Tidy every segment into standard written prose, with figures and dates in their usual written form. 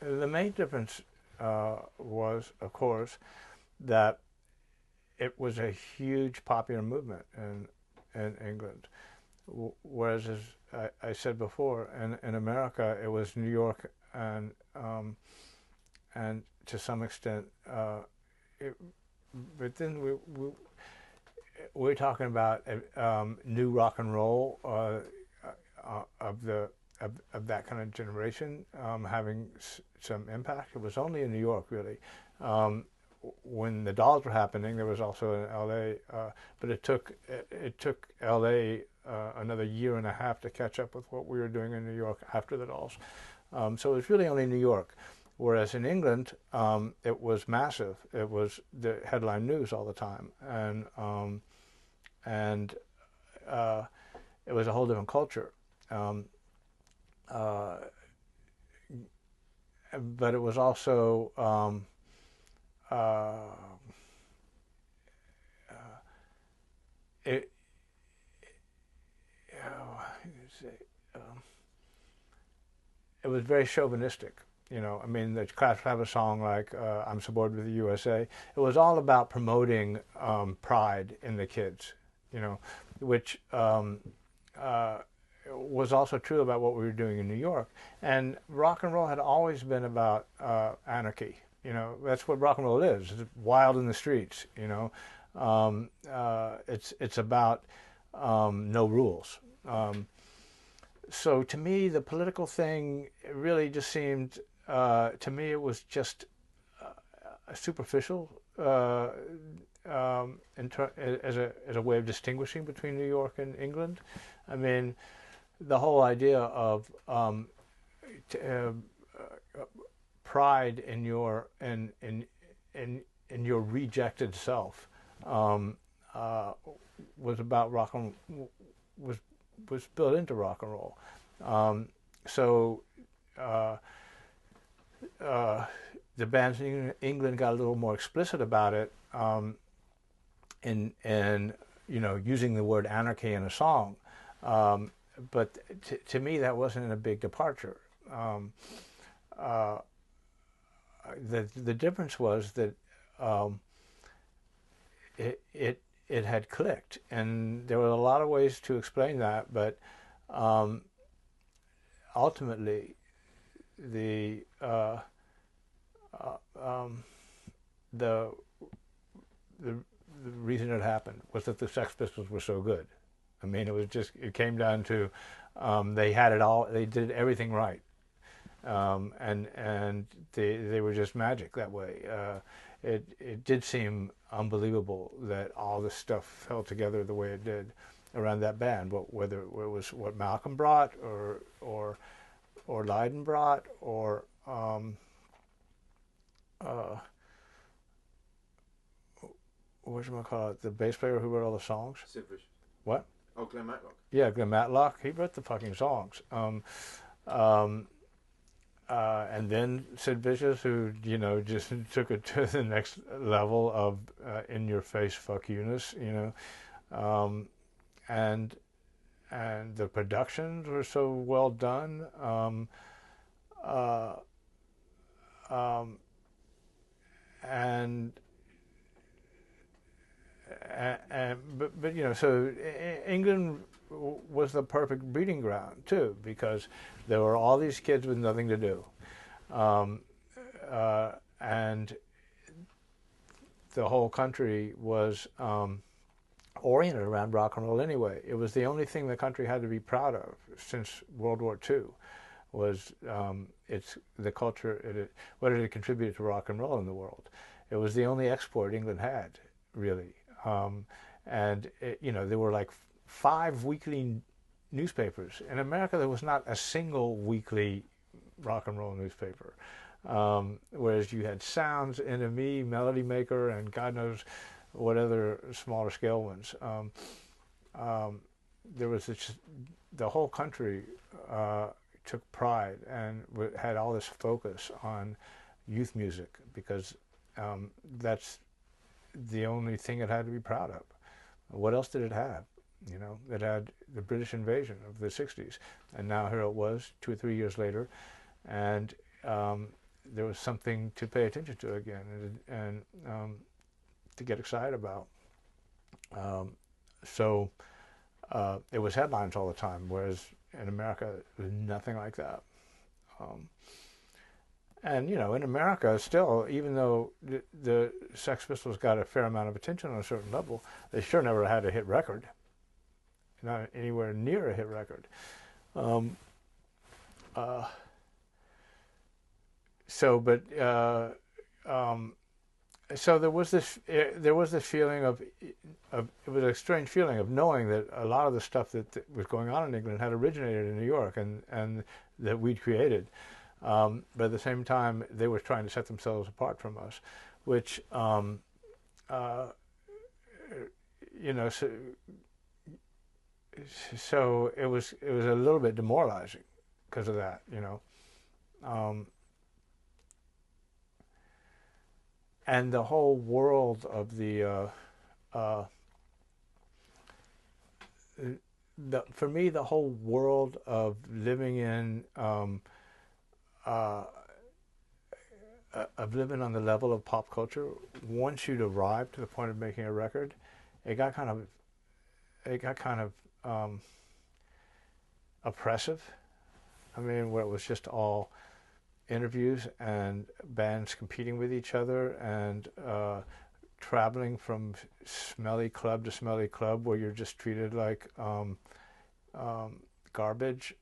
the main difference was, of course, that it was a huge popular movement in England. Whereas, as I said before, in America, it was New York and to some extent, it, but then we're talking about new rock and roll of the of that kind of generation having some impact. It was only in New York, really. When the Dolls were happening, there was also in L.A., but it took L.A. Another year and a half to catch up with what we were doing in New York after the Dolls. So it was really only New York. Whereas in England, it was massive. It was the headline news all the time, and it was a whole different culture. Uh, but it was also uh, it. It was very chauvinistic. I mean, the Clash have a song like "I'm So Bored with the USA." It was all about promoting pride in the kids, which was also true about what we were doing in New York. And rock and roll had always been about anarchy. That's what rock and roll is. It's wild in the streets. It's about no rules. So to me, the political thing really just seemed, to me, it was just superficial as a way of distinguishing between New York and England. I mean, the whole idea of pride in your in your rejected self was about rock and was built into rock and roll. So the bands in England got a little more explicit about it in using the word anarchy in a song. But to me, that wasn't a big departure. The difference was that it had clicked, and there were a lot of ways to explain that, but ultimately the reason it happened was that the Sex Pistols were so good. I mean, it came down to they had it all, they did everything right, and they were just magic that way. It did seem unbelievable that all this stuff fell together the way it did around that band. Whether it was what Malcolm brought or Lydon brought or whatchamacallit, the bass player who wrote all the songs. Sid Vicious. What? Oh, Glenn Matlock. Yeah, Glenn Matlock. He wrote the fucking songs. And then Sid Vicious, who just took it to the next level of in-your-face fuck you-ness, and the productions were so well done. And so England was the perfect breeding ground too, because there were all these kids with nothing to do, and the whole country was oriented around rock and roll anyway. It was the only thing the country had to be proud of since World War II. Was it's the culture, what did it contribute to rock and roll in the world? It was the only export England had, really. And there were like 5 weekly newspapers. In America, there was not a single weekly rock and roll newspaper. Whereas you had Sounds, NME, Melody Maker, and God knows what other smaller scale ones. There was the whole country took pride and had all this focus on youth music, because that's the only thing it had to be proud of. What else did it have? It had the British invasion of the 60s, and now here it was 2 or 3 years later, and there was something to pay attention to again, and to get excited about. So it was headlines all the time, whereas in America, there was nothing like that. And, you know, in America, still, even though the Sex Pistols got a fair amount of attention on a certain level, they sure never had a hit record. Not anywhere near a hit record. So there was this feeling of it was a strange feeling of knowing that a lot of the stuff that was going on in England had originated in New York and that we'd created. But at the same time, they were trying to set themselves apart from us, which, you know, so it was a little bit demoralizing because of that, you know. And the whole world of for me, the whole world of living in of living on the level of pop culture, once you'd arrived to the point of making a record, it got kind of oppressive. I mean, where it was just all interviews and bands competing with each other and traveling from smelly club to smelly club, where you're just treated like garbage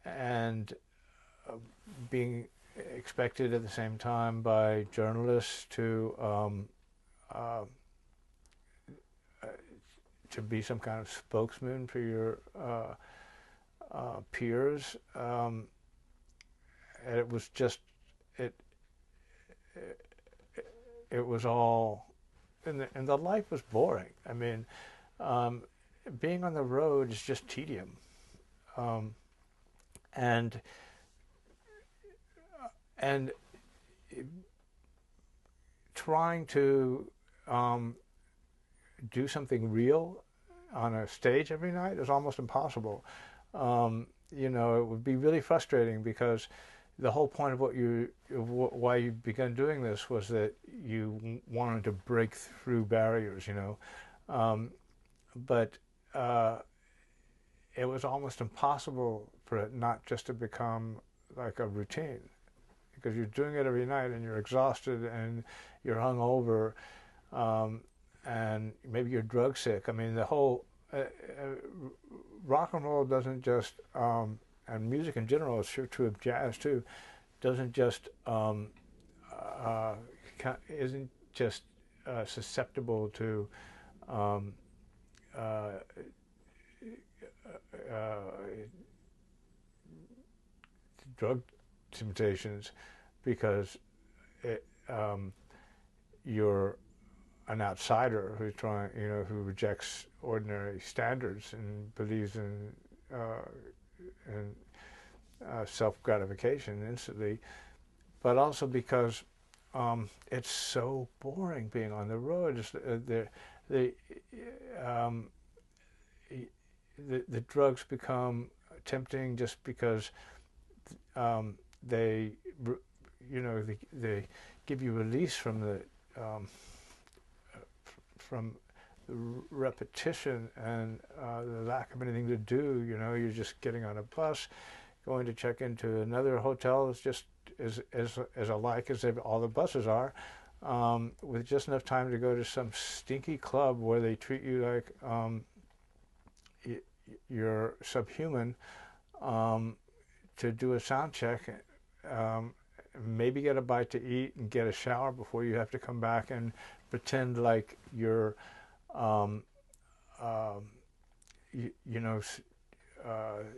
and being expected at the same time by journalists to be some kind of spokesman for your peers. And it was just it was all, and the life was boring. I mean, being on the road is just tedium, and trying to do something real on a stage every night is almost impossible. You know, it would be really frustrating because the whole point of why you began doing this was that you wanted to break through barriers, you know. But it was almost impossible for it not just to become like a routine, because you're doing it every night and you're exhausted and you're hungover, and maybe you're drug sick. I mean, the whole rock and roll doesn't just, and music in general is true of jazz too, doesn't just isn't just susceptible to drug temptations because you're an outsider who's trying, you know, who rejects ordinary standards and believes in self-gratification instantly, but also because it's so boring being on the road. The drugs become tempting just because they give you release from the repetition and the lack of anything to do. You know, you're just getting on a bus, going to check into another hotel that's just as alike as all the buses are, with just enough time to go to some stinky club where they treat you like you're subhuman, to do a sound check, maybe get a bite to eat and get a shower before you have to come back and pretend like you're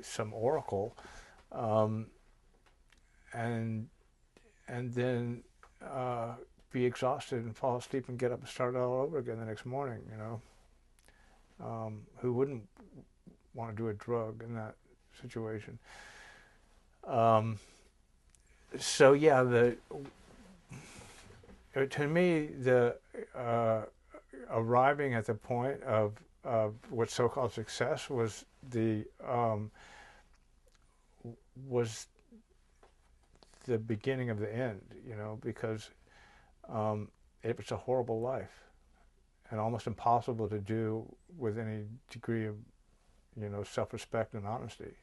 some oracle, and then be exhausted and fall asleep and get up and start all over again the next morning. You know, who wouldn't want to do a drug in that situation? So yeah, to me, the arriving at the point of what's so-called success was the beginning of the end, you know, because it was a horrible life and almost impossible to do with any degree of, you know, self-respect and honesty.